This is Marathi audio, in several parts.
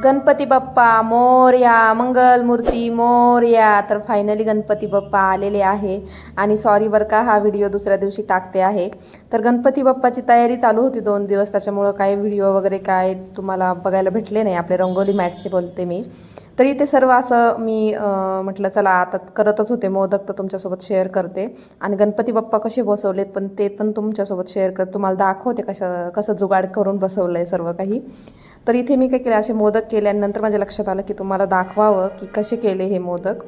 गणपती बाप्पा मोरया, मंगल मूर्ती मोरया. तर फायनली गणपती बाप्पा आलेले आहे. आणि सॉरी बरं का, हा व्हिडिओ दुसऱ्या दिवशी टाकते आहे. तर गणपती बाप्पाची तयारी चालू होती 2 दिवस, त्याच्यामुळं काय व्हिडिओ वगैरे काय तुम्हाला बघायला भेटले नाही. आपले रंगोली मॅटचे बोलते मी. तर इथे सर्व असं मी म्हटलं चला आता करतच होते मोदक, तर तुमच्यासोबत शेअर करते. आणि गणपती बाप्पा कसे बसवलेत पण ते पण तुमच्यासोबत शेअर कर, तुम्हाला दाखवते कसं जुगाड करून बसवलं आहे सर्व काही. तर इथे मी काय केलं, असे मोदक केल्यानंतर माझ्या लक्षात आलं की तुम्हाला दाखवावं की कसे केले हे मोदक.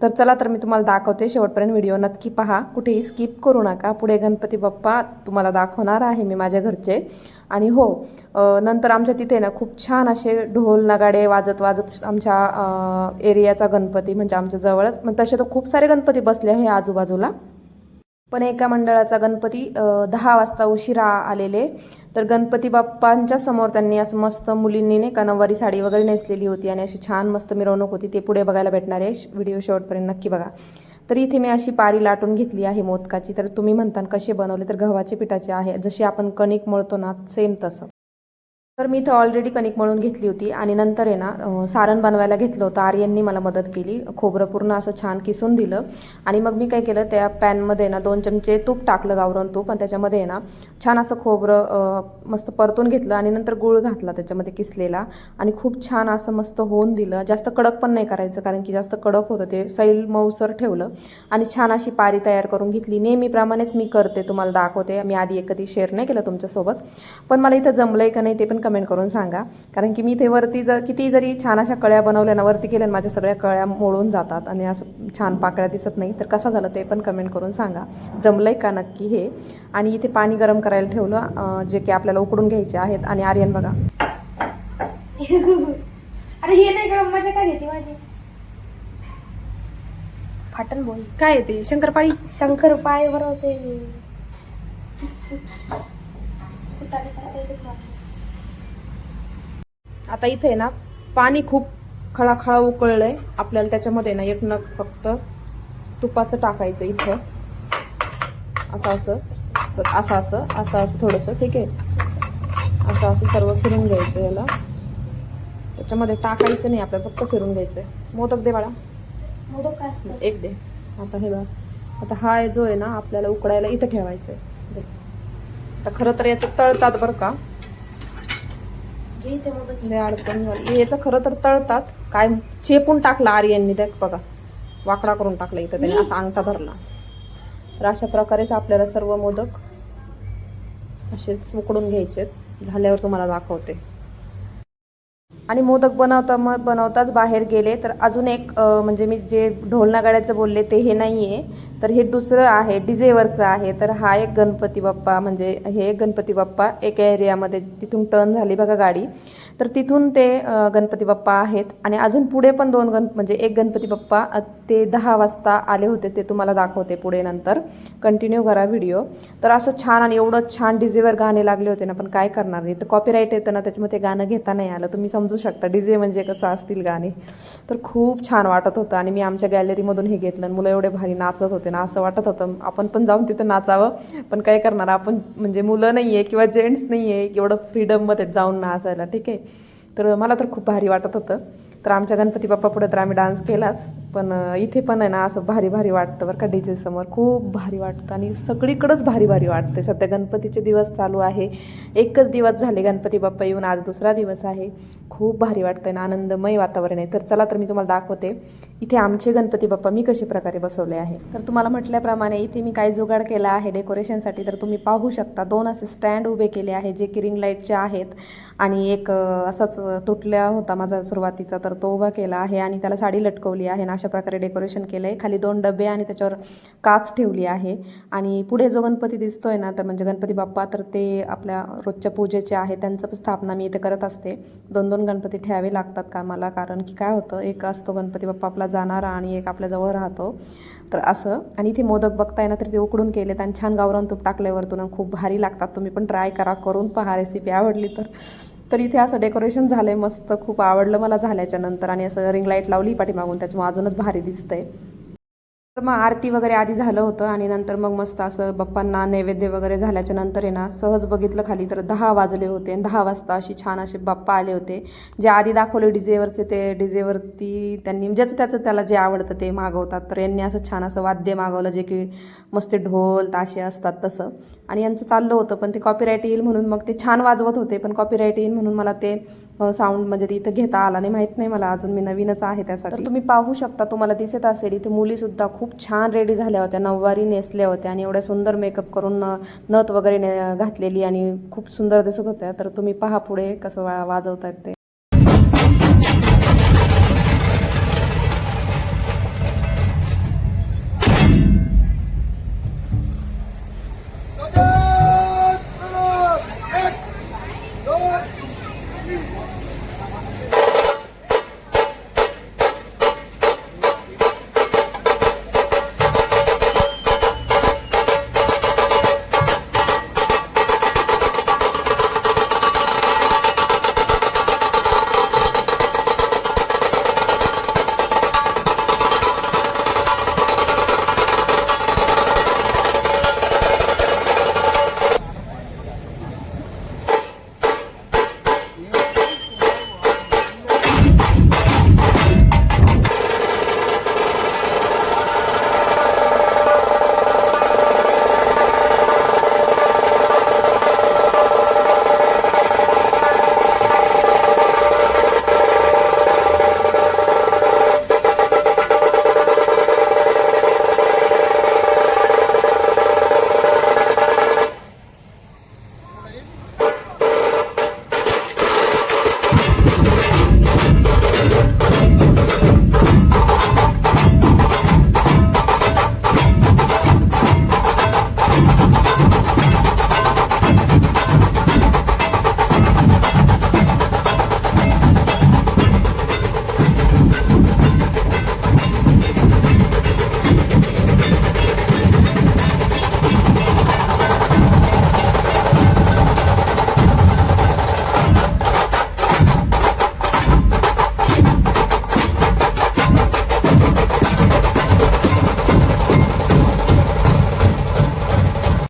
तर चला तर मी तुम्हाला दाखवते, शेवटपर्यंत व्हिडिओ नक्की पहा, कुठेही स्किप करू नका. पुढे गणपती बाप्पा तुम्हाला दाखवणार आहे मी माझ्या घरचे. आणि हो, नंतर आमच्या तिथे ना खूप छान असे ढोल नगाडे वाजत वाजत आमच्या एरियाचा गणपती म्हणजे आमच्या जवळच, मग तसे तर खूप सारे गणपती बसले आहे आजूबाजूला, पण एका मंडळाचा गणपती 10 वाजता उशिरा आलेले. तर गणपती बाप्पांच्या समोर त्यांनी असं मस्त मुलींनी नाही का नऊवारी साडी वगैरे नेसलेली होती आणि अशी छान मस्त मिरवणूक होती. ते पुढे बघायला भेटणार आहे, व्हिडिओ शेवटपर्यंत नक्की बघा. तर इथे मी अशी पारी लाटून घेतली आहे मोदकाची. तर तुम्ही म्हणता कसे बनवले, तर गव्हाचे पिठाचे आहे, जशी आपण कणिक मळतो ना सेम तसं. तर मी इथं ऑलरेडी कणिक मळून घेतली होती आणि नंतर आहे ना सारण बनवायला घेतलं होतं. आर्यननी मला मदत केली, खोबरं पूर्ण असं छान किसून दिलं. आणि मग मी काय केलं, त्या पॅनमध्ये ना 2 चमचे तूप टाकलं, गावरान तूप, आणि त्याच्यामध्ये आहे ना छान असं खोबरं मस्त परतून घेतलं आणि नंतर गूळ घातला त्याच्यामध्ये किसलेला आणि खूप छान असं मस्त होऊन दिलं. जास्त कडक पण नाही करायचं, कारण की जास्त कडक होतं ते, सैल मऊसर ठेवलं आणि छान अशी पारी तयार करून घेतली. नेहमीप्रमाणेच मी करते, तुम्हाला दाखवते. मी आधी कधी शेअर नाही केलं तुमच्यासोबत, पण मला इथं जमलंय का नाही ते पण कमेंट करून सांगा. कारण की मी इथे वरती किती जरी छान अशा कळ्या बनवल्या ना, वरती केल्या माझ्या सगळ्या कळ्या मोडून जातात आणि असं छान पाकळ्या दिसत नाही. तर कसं झालं ते पण कमेंट करून सांगा, जमलंय का नक्की हे. आणि इथे पाणी गरम करायला ठेवलं, जे की आपल्याला उकडून घ्यायचे आहेत. आणि आर्यन बघा अरे हे नाही गरम, मजा काय घेते माझी फाटल बोल. काय ते शंकरपाळी शंकरपाळी बनवते. आता इथे ना पाणी खूप खळाखळा उकळलंय. आपल्याला त्याच्यामध्ये ना एक नग फक्त तुपाचं टाकायचं इथं, असं असं थोडंसं, ठीक आहे. असं सर्व फिरून घ्यायचं याला, त्याच्यामध्ये टाकायचं नाही आपल्याला, फक्त फिरून घ्यायचं आहे. मोदक दे बाळा, मोदक काय असतं एक दे. आता हे बघा, आता हा जो आहे ना आपल्याला उकडायला इथं ठेवायचं आहे. आता खरं तर याचं तळतात बरं का, याचं खरं तर तळतात. काय चेपून टाकला आर्यननी, देख बघा वाकडा करून टाकला इथं त्याने, असा अंगठा धरला. तर अशा प्रकारेच आपल्याला सर्व मोदक असेच उकडून घ्यायचे. झाल्यावर तुम्हाला दाखवते. आणि मोदक बनवताच बाहेर गेले तर अजून एक म्हणजे मी जे ढोल नगाड्याचं बोलले ते हे नाही आहे, तर हे दुसरं आहे, डीजेवरचं आहे. तर हा एक गणपती बाप्पा, म्हणजे हे गणपती बाप्पा एका एरियामध्ये तिथून टर्न झाली बघा गाडी, तर तिथून ते गणपती बाप्पा आहेत. आणि अजून पुढे पण 2 म्हणजे एक गणपती बाप्पा ते 10 वाजता आले होते, ते तुम्हाला दाखवते पुढे, नंतर कंटिन्यू करा व्हिडिओ. तर असं छान आणि एवढं छान डीजेवर गाणे लागले होते ना, पण काय करणार नाही, तर कॉपीराईट येतं ना त्याच्यामध्ये, गाणं घेता नाही आलं. तुम्ही समजू शकता डीजे म्हणजे कसं असतील गाणे. तर खूप छान वाटत होतं आणि मी आमच्या गॅलरीमधून हे घेतलं. मुलं एवढे भारी नाचत होते ना, असं वाटत होतं आपण पण जाऊन तिथं नाचावं, पण काय करणार आपण, म्हणजे मुलं नाही आहे किंवा जेंट्स नाही आहे एवढं फ्रीडममध्ये जाऊन नाचायला, ठीक आहे. तर मला तर खूप भारी वाटत होतं. तर आमच्या गणपती बाप्पा पुढे तर आम्ही डान्स केलाच, पण इथे पण आहे ना असं भारी भारी वाटतं बरं का, डीजे समोर खूप भारी वाटतं आणि सगळीकडंच भारी भारी वाटते. सध्या गणपतीचे दिवस चालू आहे, एकच दिवस झाले गणपती बाप्पा येऊन, आज दुसरा दिवस आहे. खूप भारी वाटतं आहे ना, आनंदमय वातावरण आहे. तर चला तर मी तुम्हाला दाखवते इथे आमचे गणपती बाप्पा मी कशा प्रकारे बसवले आहे. तर तुम्हाला म्हटल्याप्रमाणे इथे मी काय जुगाड केला आहे डेकोरेशनसाठी, तर तुम्ही पाहू शकता. 2 असे स्टँड उभे केले आहे, जे की रिंग लाईटचे आहेत. आणि एक असाच तुटल्या होता माझा सुरुवातीचा, तर तो उभा केला आहे आणि त्याला साडी लटकवली आहे. आणि अशा प्रकारे डेकोरेशन केलं आहे. खाली 2 डबे आणि त्याच्यावर काच ठेवली आहे. आणि पुढे जो गणपती दिसतोय ना, तर म्हणजे गणपती बाप्पा, तर ते आपल्या रोजच्या पूजेचे आहे, त्यांचं स्थापना मी इथे करत असते. 2-2 गणपती ठेवावे लागतात का मला, कारण की काय होतं, एक असतो गणपती बाप्पा आपला जाणारा आणि एक आपल्याजवळ राहतो, तर असं. आणि इथे मोदक बघताय ना, तर ते उकडून केलेत आणि छान गावरान तूप टाकल्यावरतून खूप भारी लागतात. तुम्ही पण ट्राय करा, करून पहा, रेसिपी आवडली तर. तर इथे असं डेकोरेशन झालंय मस्त, खूप आवडलं मला झाल्याच्या नंतर. आणि असं रिंग लाईट लावली पाठीमागून, त्याच्यामुळे अजूनच भारी दिसतंय. तर मग आरती वगैरे आधी झालं होतं आणि नंतर मग मस्त असं बाप्पांना नैवेद्य वगैरे झाल्याच्या नंतर आहे ना, सहज बघितलं खाली तर 10 वाजले होते. आणि 10 वाजता अशी छान असे बाप्पा आले होते. जे आधी दाखवले डीजेवरचे, ते डीजेवरती त्यांनी ज्याचं त्याचं त्याला जे आवडतं ते मागवतात. तर यांनी असं छान असं वाद्य मागवलं, जे की मस्त ढोल ताशे असतात तसं. आणि यांचं चाललं होतं, पण ते कॉपीराईट येईल म्हणून मग ते छान वाजवत होते, पण कॉपीराईट येईल म्हणून मला ते साऊंड म्हणजे ते इथं घेता आला नाही, माहीत नाही मला, अजून मी नवीनच आहे त्यासाठी. तर तुम्ही पाहू शकता, तुम्हाला दिसत असेल इथे मुलीसुद्धा खूप छान रेडी झाल्या होत्या, नऊवारी नेसल्या होत्या आणि एवढ्या सुंदर मेकअप करून नथ वगैरे घातलेली आणि खूप सुंदर दिसत होत्या. तर तुम्ही पहा पुढे कसं वाजवतायत ते.